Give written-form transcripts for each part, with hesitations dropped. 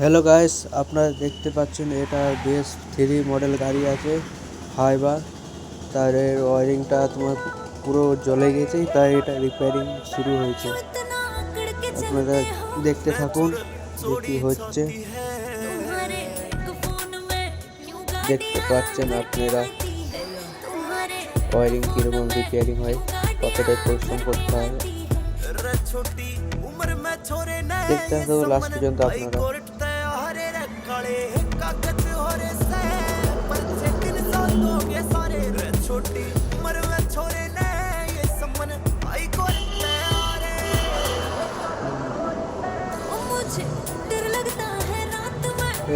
Hello guys, আপনারা দেখতে পাচ্ছেন এটা BS3 মডেল গাড়ি আছে হাইবার। তার ওয়ারিংটা তোমার পুরো জ্বলে গেছে, তাই এটা রিপেয়ারিং শুরু হয়েছে। আপনারা দেখতে থাকুন যে কি হচ্ছে। দেখতে পাচ্ছেন আপনারা ওয়ারিং কীরকম রিপেয়ারিং হয়, কতটাই পরিশ্রম করতে হয়। দেখতে থাকুন লাস্ট পর্যন্ত আপনারা।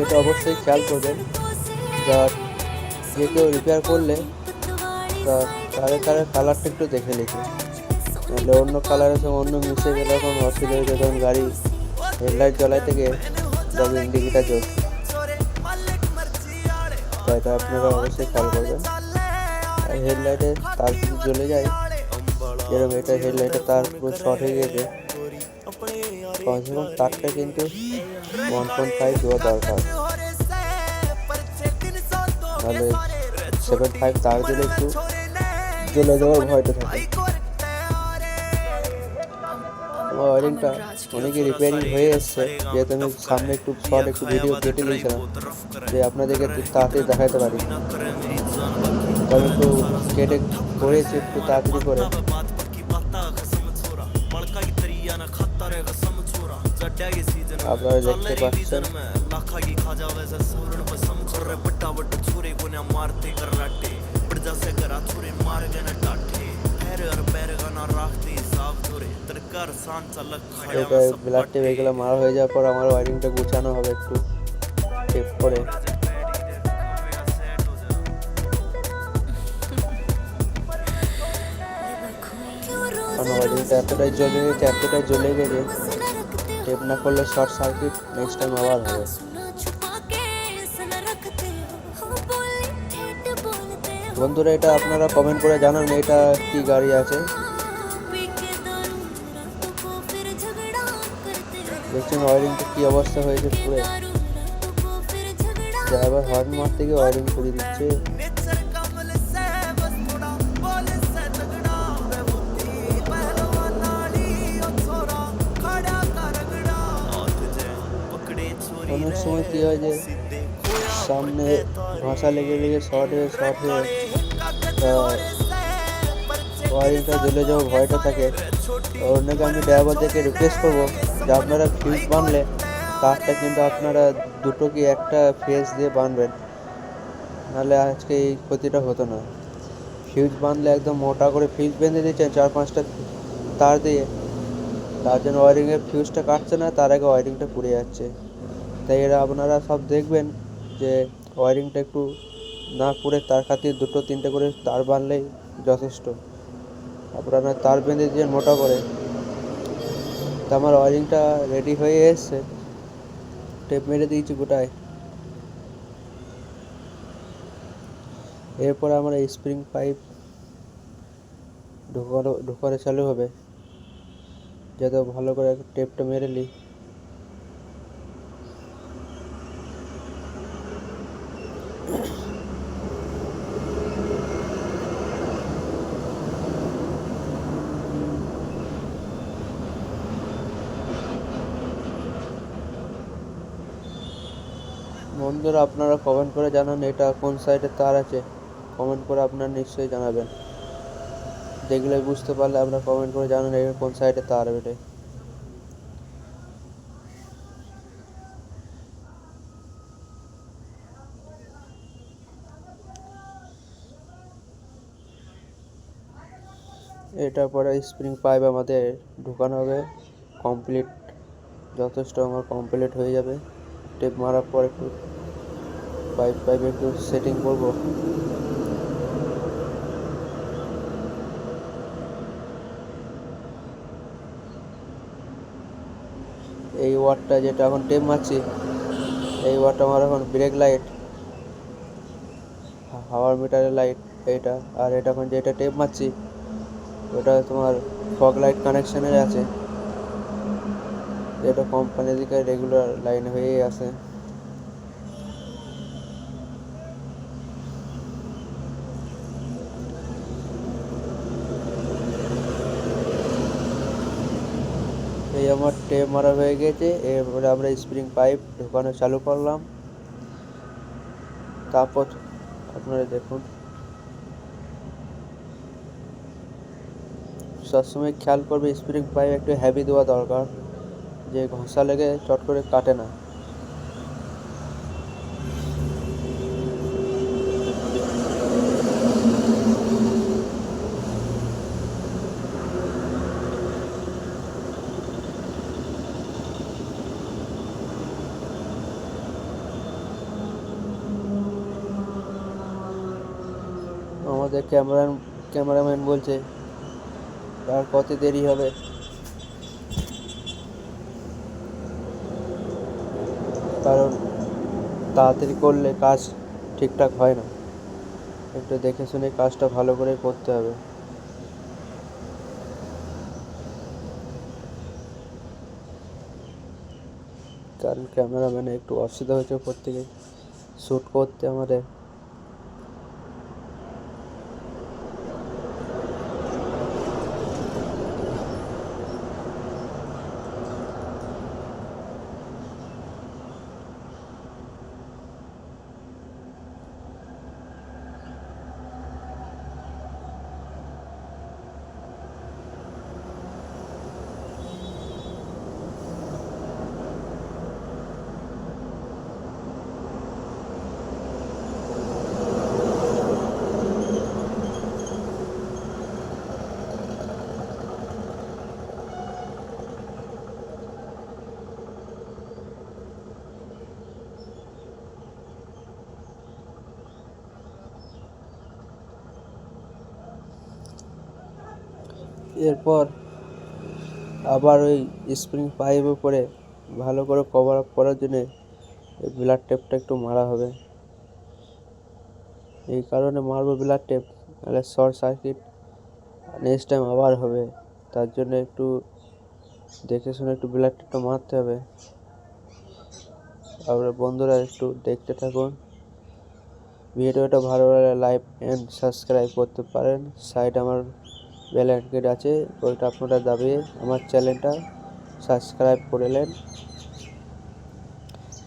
এটা অবশ্যই খেয়াল করবেন, যা যে কেউ রিপেয়ার করলে তার কালারটা একটু দেখে লিখে, নাহলে অন্য কালারের সঙ্গে অন্য মিশে গেলে এখন অসুবিধা হয়ে যায়। যখন গাড়ি হেডলাইট জ্বলাই থেকে তবে ইন্ডিকেটার জ্বলছে, তাই এটা আপনারা অবশ্যই খেয়াল করবেন। আর হেডলাইটে তার যদি জ্বলে যায়, যেরকম এটা হেডলাইটে তার পুরো শর্ট হয়ে গেছে, কমসে কম তারটা কিন্তু 1.5 দেওয়া দরকার, নাহলে 7.5 তার দিলে একটু জ্বলে যাওয়ার ভয়টা থাকে। আমার ওয়ারিংটা অনেকে রিপেয়ারিং হয়ে এসছে, যেহেতু আমি সামনে একটু শর্ট একটু ভিডিও কেটে দিয়েছিলাম যে আপনাদেরকে একটু তাড়াতাড়ি দেখাতে পারি, তবে একটু কেটে করেছি একটু তাড়াতাড়ি করে। আপনারা দেখতে পাচ্ছেন এটা ব্লাড টেপ এগুলো মারা হয়ে যাওয়ার পর আমার ওয়ারিংটা গুছানো হবে একটু টেপ করে। কারণ ওয়ারিংটা এতটাই জ্বলে গেছে, টেপ না করলে শর্ট সার্কিট নেক্সট টাইম আবার হবে। বন্ধুরা, এটা আপনারা কমেন্ট করে জানান এটা কি গাড়ি আছে। দেখছেন ওয়ারিংটা কি অবস্থা হয়েছে পুরো, ড্রাইভার হর্ন মারতে গিয়ে ওয়ারিং করে দিচ্ছে। অনেক সময় কি হয় যে সামনে ভাষা লেগে শর্ট হয়ে ওয়ারিংটা জ্বলে যাওয়ার ভয়টা থাকে। অন্যকে আমি ড্রাইভারদেরকে রিকোয়েস্ট করবো যে আপনারা ফিউজ বানলে তারটা কিন্তু আপনারা দুটো কি একটা ফেজ দিয়ে বানবেন, নাহলে আজকে এই ক্ষতিটা হতো না। ফিউজ বাঁধলে একদম মোটা করে ফিউজ বেঁধে দিচ্ছেন 4-5টা তার দিয়ে, তার জন্য ওয়ারিংয়ের ফিউজটা কাটছে না, তার আগে ওয়ারিংটা পুড়ে যাচ্ছে। তাই এরা আপনারা সব দেখবেন যে ওয়ারিংটা একটু না পুড়ে তার খাতির 2-3টে করে তার বাঁধলেই যথেষ্ট। আপনারা তার বেঁধে দিয়ে মোটা করে। তা আমার ওয়ারিংটা রেডি হয়ে এসছে, টেপ মেরে দিয়েছি গোটায়। এরপর আমার এই স্প্রিং পাইপ ঢোকানো চালু হবে, যাতে ভালো করে টেপটা মেরে নিই। বন্ধুরা, আপনারা কমেন্ট করে জানান এটা কোন সাইডে তার আছে, কমেন্ট করে আপনারা নিশ্চয়ই জানাবেন। দেখলে বুঝতে পারলে আপনারা কমেন্ট করে জানান এটা কোন সাইডে তার বেটে। এটার পরে স্প্রিং পাইপ আমাদের ঢুকানো হবে কমপ্লিট, যথেষ্ট আমার কমপ্লিট হয়ে যাবে। টেপ মারার পর একটু পাইপ একটু সেটিং করব। এই ওয়ারটা যেটা এখন টেপ মারছি, এই ওয়ারটা আমার এখন ব্রেক লাইট, হাওয়ার মিটারের লাইট এইটা। আর এটা এখন যেটা টেপ মারছি ওটা তোমার ফগ লাইট কানেকশানের আছে। এটা কোম্পানি থেকে রেগুলার লাইন হয়েই আসে। এই আমার টেপ মারা হয়ে গেছে, এরপরে আমরা স্প্রিং পাইপ ঢোকানো চালু করলাম। তারপর আপনারা দেখুন, সবসময় খেয়াল করবে স্প্রিং পাইপ একটু হেভি দেওয়া দরকার, যে ঘষা লেগে চট করে কাটে না। আমাদের ক্যামেরাম্যান বলছে আর কত দেরি হবে, কারণ তাড়াতাড়ি করলে কাজ ঠিকঠাক হয় না, একটু দেখে শুনে কাজটা ভালো করে করতে হবে। কারণ ক্যামেরাম্যানে একটু অসুবিধা হয়েছে উপর থেকে শ্যুট করতে আমাদের। এরপর আবার ওই স্প্রিং পাইপের উপরে ভালো করে কভার আপ করার জন্য ব্লাড টেপটা একটু মারা হবে। এই কারণে মারবো ব্লাড টেপ, নাহলে শর্ট সার্কিট নেক্সট টাইম আবার হবে। তার জন্য একটু দেখে শুনে একটু ব্লাড টেপটা মারতে হবে। আপনারা বন্ধুরা একটু দেখতে থাকুন, ভিডিওটা ভালো লাগলে লাইক অ্যান্ড সাবস্ক্রাইব করতে পারেন। সাইড আমার বেল আইকন আছে, ওইটা আপনারা দাবিয়ে আমার চ্যানেলটা সাবস্ক্রাইব করে নেন।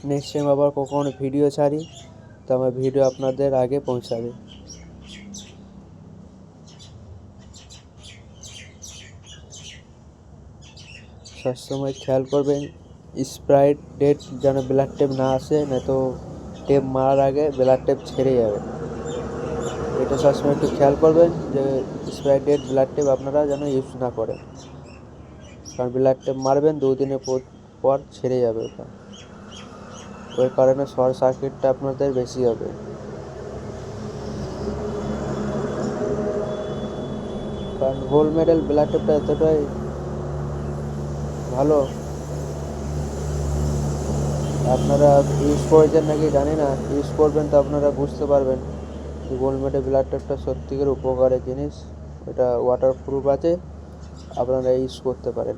নেক্সট টাইম আবার কখনো ভিডিও ছাড়ি তো আমার ভিডিও আপনাদের আগে পৌঁছাবে। সবসময় খেয়াল করবেন স্প্রাইট ডেট যেন ব্লাড টেপ না আসে, না তো টেপ মারার আগে ব্লাড টেপ ছেড়ে যাবে। এটা সবসময় একটু খেয়াল করবেন যে স্প্রাইট ডেট ব্লাড টেপ আপনারা যেন ইউজ না করেন, কারণ ব্লাড টেপ মারবেন 2 দিনের পর ছেড়ে যাবে ওটা, ওই কারণে শর্ট সার্কিটটা আপনাদের বেশি হবে। কারণ গোল্ড মেডেল ব্লাড টেপটা এতটাই ভালো, আপনারা ইউজ করেছেন নাকি জানি না, ইউজ করবেন তো আপনারা বুঝতে পারবেন যে গোল্ড মেডেল ব্লাড টেপটা সত্যিকার উপকারের জিনিস। এটা ওয়াটার প্রুফ আছে, আপনারা ইউজ করতে পারেন।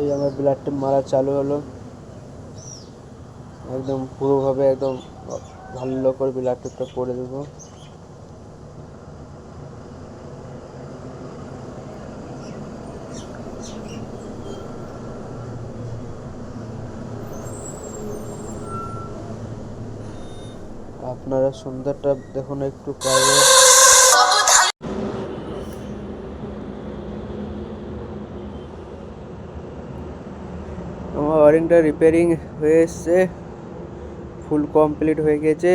এই আমার ব্লাড টেপ মারা চালু হলো, একদম পুরোভাবে একদম ভালো করে ব্লাড টেপটা করে দেবো। আপনারা সুন্দরটা দেখুন একটু পারবে। আমার ওয়ারিংটা রিপেয়ারিং হয়ে এসছে, ফুল কমপ্লিট হয়ে গেছে।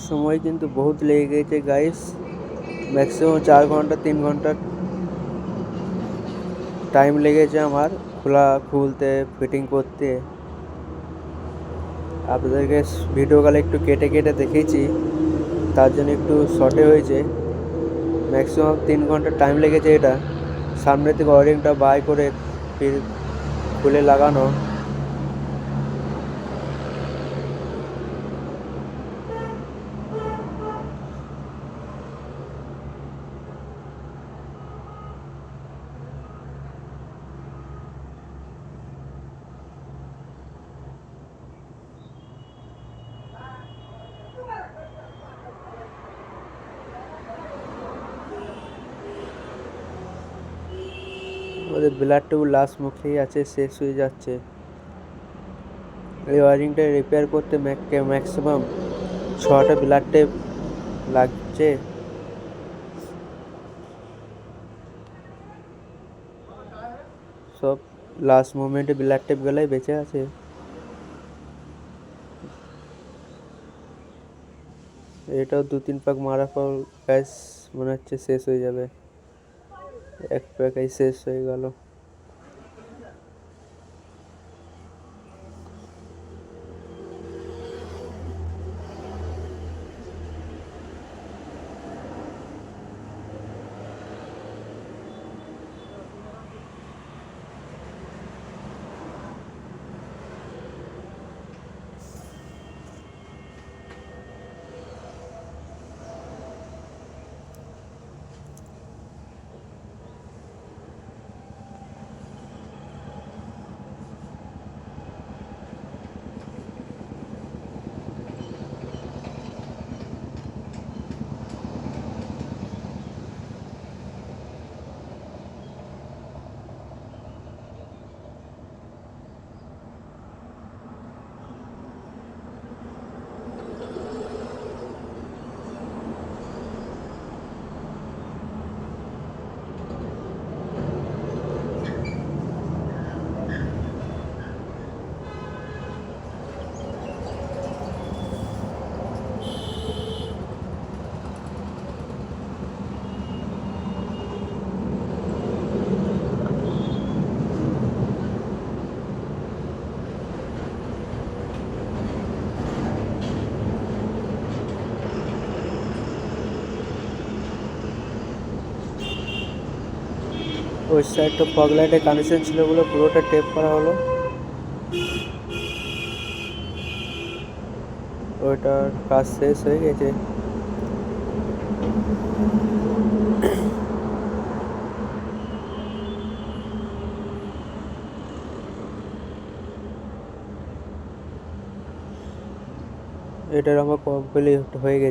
সময় কিন্তু বহুত লেগে গেছে গাইস, ম্যাক্সিমাম 4 ঘন্টা 3 ঘন্টা টাইম লেগেছে আমার খুলতে ফিটিং করতে। আপনাদেরকে ভিডিও কলে একটু কেটে কেটে দেখেছি, তার জন্য একটু শর্টে হয়েছে। ম্যাক্সিমাম 3 ঘন্টা টাইম লেগেছে এটা সামনে থেকে ওয়ারিংটা বাই করে ফির খুলে লাগানো। আমাদের ব্লাড টেবিল লাস্ট মুখেই আছে, শেষ হয়ে যাচ্ছে। এই ওয়ারিংটা রিপেয়ার করতে ম্যাক্সিমাম 6টা ব্লাড টেপ লাগছে। সব লাস্ট মোমেন্টে ব্লাড টেপ গেলাই বেঁচে আছে। এটাও 2-3 পাক মারার পর গ্যাস মনে হচ্ছে শেষ হয়ে যাবে। এক প্যাকাই শেষ হয়ে গেল। ওই সাইডটা ফগ লাইটের কানেকশন ছিল বলে পুরোটা টেপ করা হলো। ওইটার কাজ শেষ হয়ে গেছে। এটার আমার কমপ্লিট হয়ে গেছে।